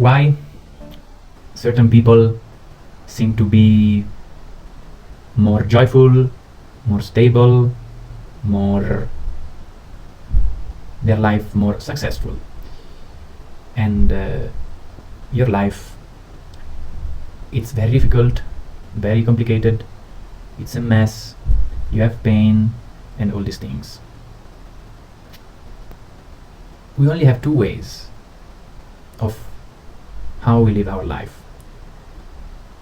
Why certain people seem to be more joyful, more stable, more their life more successful, and your life, it's very difficult, very complicated, it's a mess, you have pain and all these things. We only have two ways of how we live our life.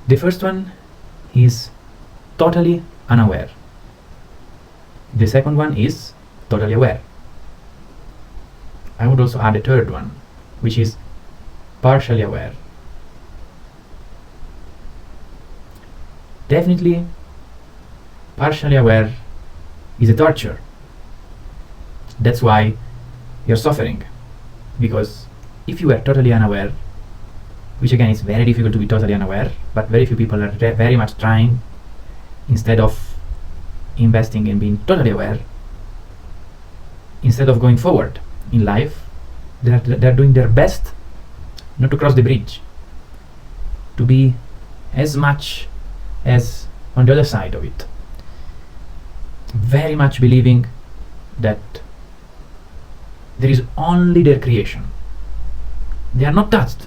The first one is totally unaware. The second one is totally aware. I would also add a third one, which is partially aware. Definitely, partially aware is a torture. That's why you're suffering. Because if you were totally unaware, which again is very difficult to be totally unaware, but very few people are very much trying, instead of investing in being totally aware, instead of going forward in life, they're doing their best not to cross the bridge, to be as much as on the other side of it, very much believing that there is only their creation. They are not touched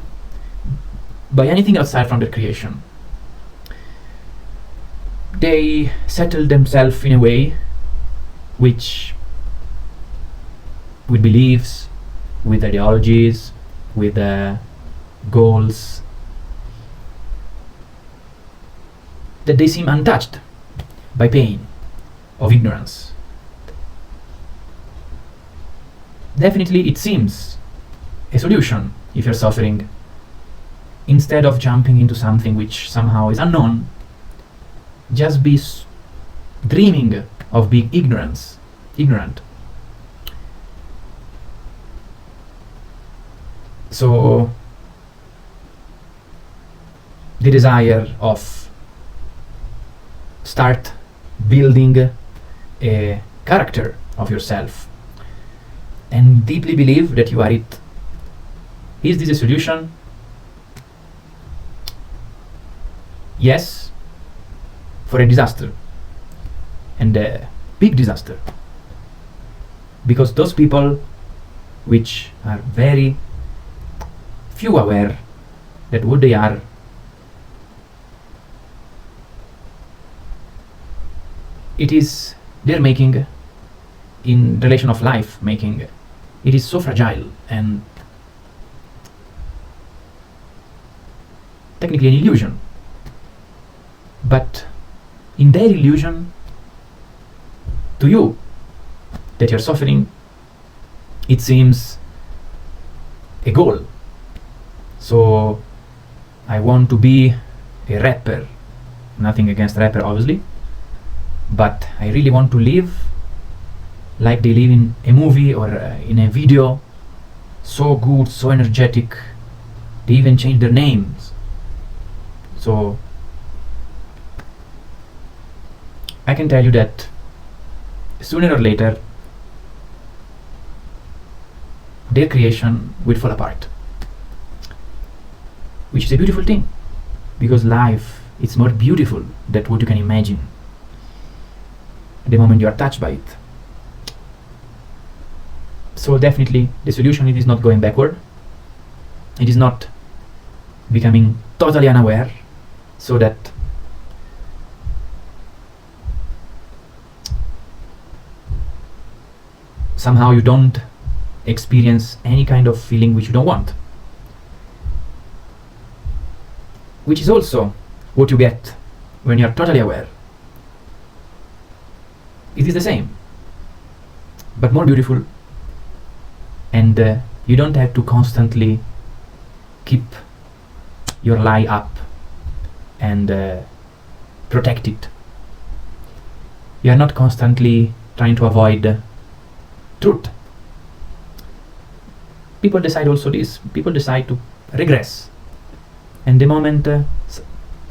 by anything outside from their creation. They settle themselves in a way which, with beliefs, with ideologies, with goals, that they seem untouched by pain of ignorance. Definitely it seems a solution if you're suffering. Instead of jumping into something which somehow is unknown, just be dreaming of being ignorant. So the desire of start building a character of yourself and deeply believe that you are it. Is this a solution? Yes, for a disaster, and a big disaster, because those people which are very few aware that what they are, it is their making, in relation of life making, it is so fragile and technically an illusion. But in their illusion, to you that you're suffering, it seems a goal. So I want to be a rapper, nothing against rapper obviously, but I really want to live like they live in a movie or in a video, so good, so energetic, they even change their names. So I can tell you that sooner or later their creation will fall apart, which is a beautiful thing, because life is more beautiful than what you can imagine the moment you are touched by it. So definitely the solution, it is not going backward, it is not becoming totally unaware so that somehow you don't experience any kind of feeling which you don't want, which is also what you get when you are totally aware. It is the same, but more beautiful, and you don't have to constantly keep your lie up and protect it. You are not constantly trying to avoid truth. People decide also this. People decide to regress, and the moment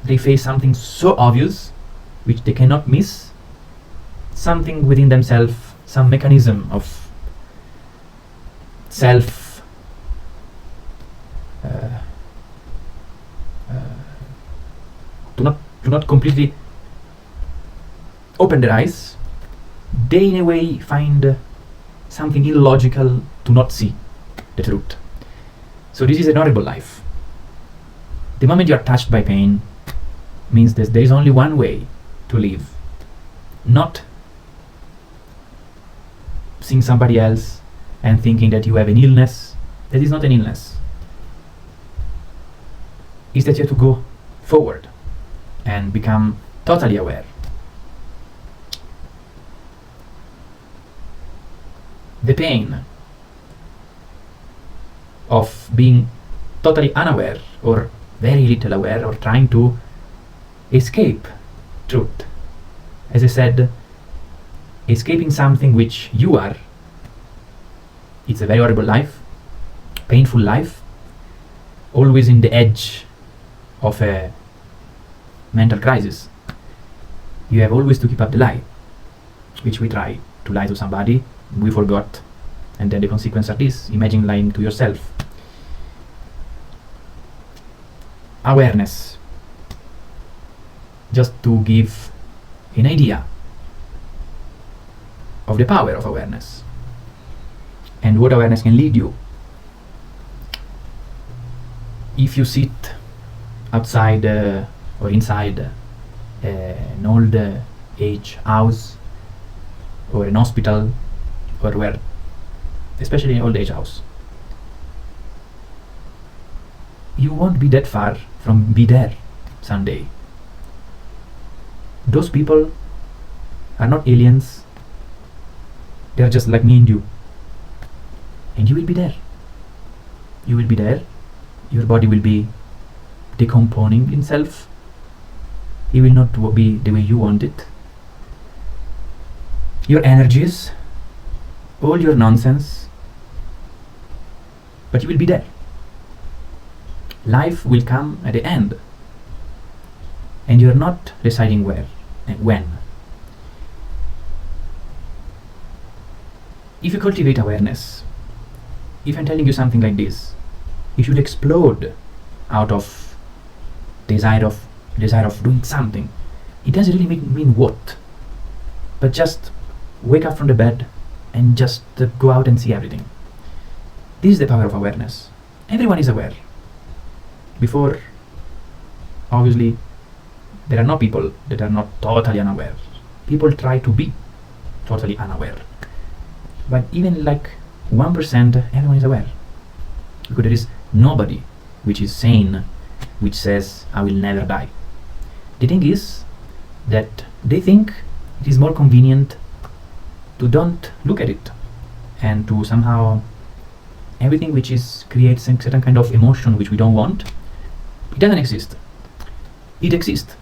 they face something so obvious which they cannot miss, something within themselves, some mechanism of self not completely open their eyes, they in a way find something illogical to not see the truth. So this is an horrible life. The moment you are touched by pain means that there is only one way to live. Not seeing somebody else and thinking that you have an illness. That is not an illness. It's that you have to go forward and become totally aware. The pain of being totally unaware or very little aware or trying to escape truth. As I said, escaping something which you are, it's a very horrible life, painful life, always in the edge of a mental crisis. You have always to keep up the lie, which we try to lie to somebody, we forgot, and then the consequence of this, imagine lying to yourself. Awareness, just to give an idea of the power of awareness and what awareness can lead you. If you sit outside or inside an old age house or an hospital or where, especially an old age house, you won't be that far from be there someday. Those people are not aliens, they are just like me and you, and you will be there. You will be there, your body will be decomposing itself, it will not be the way you want it. Your energies, all your nonsense, but you will be there. Life will come at the end, and you are not deciding where and when. If you cultivate awareness, if I'm telling you something like this, you should explode out of desire of doing something. It doesn't really mean what, but just wake up from the bed and just go out and see everything. This is the power of awareness. Everyone is aware. Before, obviously, there are no people that are not totally unaware. People try to be totally unaware. But even like 1%, everyone is aware. Because there is nobody which is sane, which says, I will never die. The thing is that they think it is more convenient to don't look at it and to somehow everything which is creates a certain kind of emotion which we don't want, it doesn't exist. It exists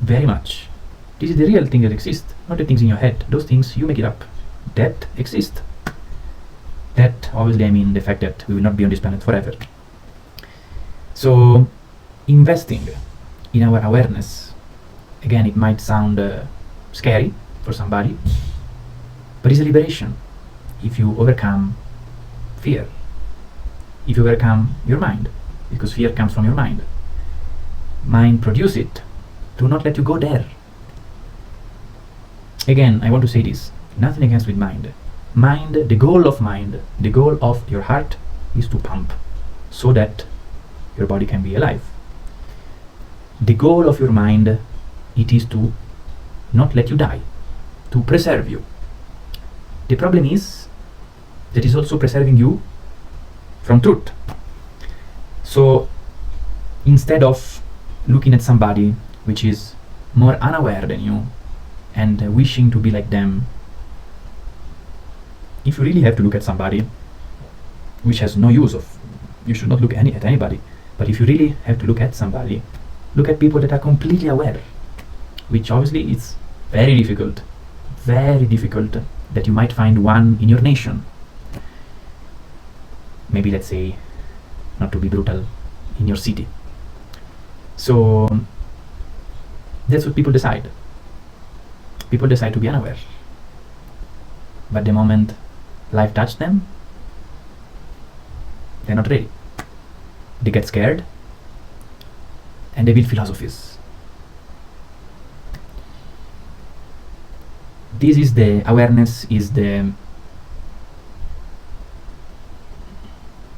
very much. This is the real thing that exists, not the things in your head. Those things you make it up. That exist. That obviously I mean the fact that we will not be on this planet forever. So investing in our awareness, again it might sound scary for somebody, but it's a liberation if you overcome fear, if you overcome your mind, because fear comes from your mind. Mind produces it to not let you go there. Again, I want to say this, nothing against with mind. Mind, the goal of your heart is to pump so that your body can be alive. The goal of your mind, it is to not let you die, to preserve you. The problem is that is also preserving you from truth. So instead of looking at somebody which is more unaware than you and wishing to be like them, if you really have to look at somebody which has no use of, you should not look at anybody, but if you really have to look at somebody, look at people that are completely aware, which obviously is very difficult that you might find one in your nation. Maybe, let's say, not to be brutal, in your city. So that's what people decide. People decide to be unaware, but the moment life touched them, they're not ready. They get scared and they build philosophies. This is the awareness, is the,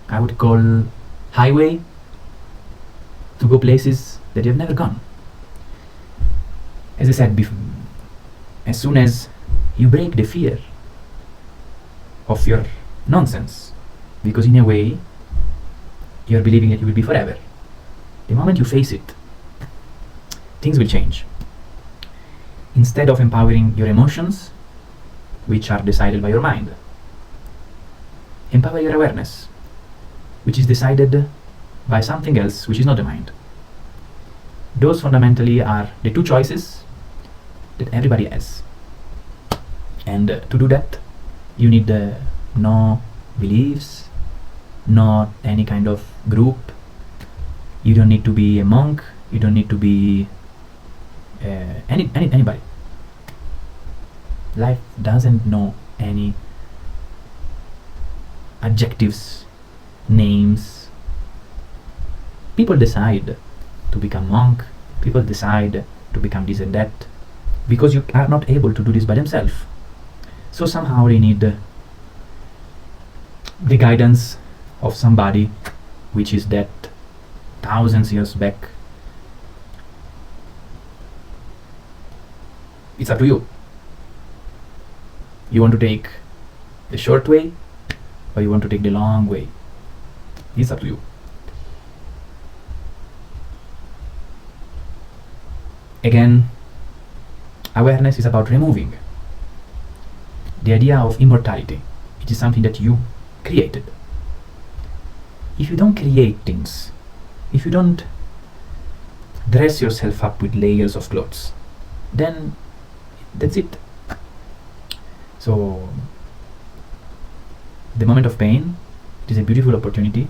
I would call, highway to go places that you have never gone. As I said before, as soon as you break the fear of your nonsense, because in a way you're believing that you will be forever, the moment you face it, things will change. Instead of empowering your emotions, which are decided by your mind, empower your awareness, which is decided by something else, which is not the mind. Those fundamentally are the two choices that everybody has. And to do that, you need no beliefs, not any kind of group. You don't need to be a monk. You don't need to be anybody. Life doesn't know any adjectives, names. People decide to become monk. People decide to become this and that, because you are not able to do this by themselves. So somehow they need the guidance of somebody, which is that thousands years back. It's up to you. You want to take the short way, or you want to take the long way? It's up to you. Again, awareness is about removing the idea of immortality. It is something that you created. If you don't create things, if you don't dress yourself up with layers of clothes, then that's it. So the moment of pain, it is a beautiful opportunity.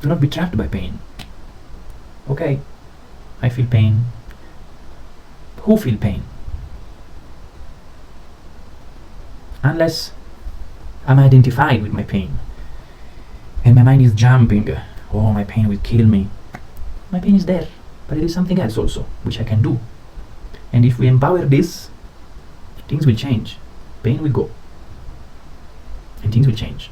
Do not be trapped by pain. Okay, I feel pain. Who feel pain? Unless I'm identified with my pain and my mind is jumping, oh, my pain will kill me. My pain is there, but it is something else also, which I can do. And if we empower this, things will change. Pain will go, and things will change.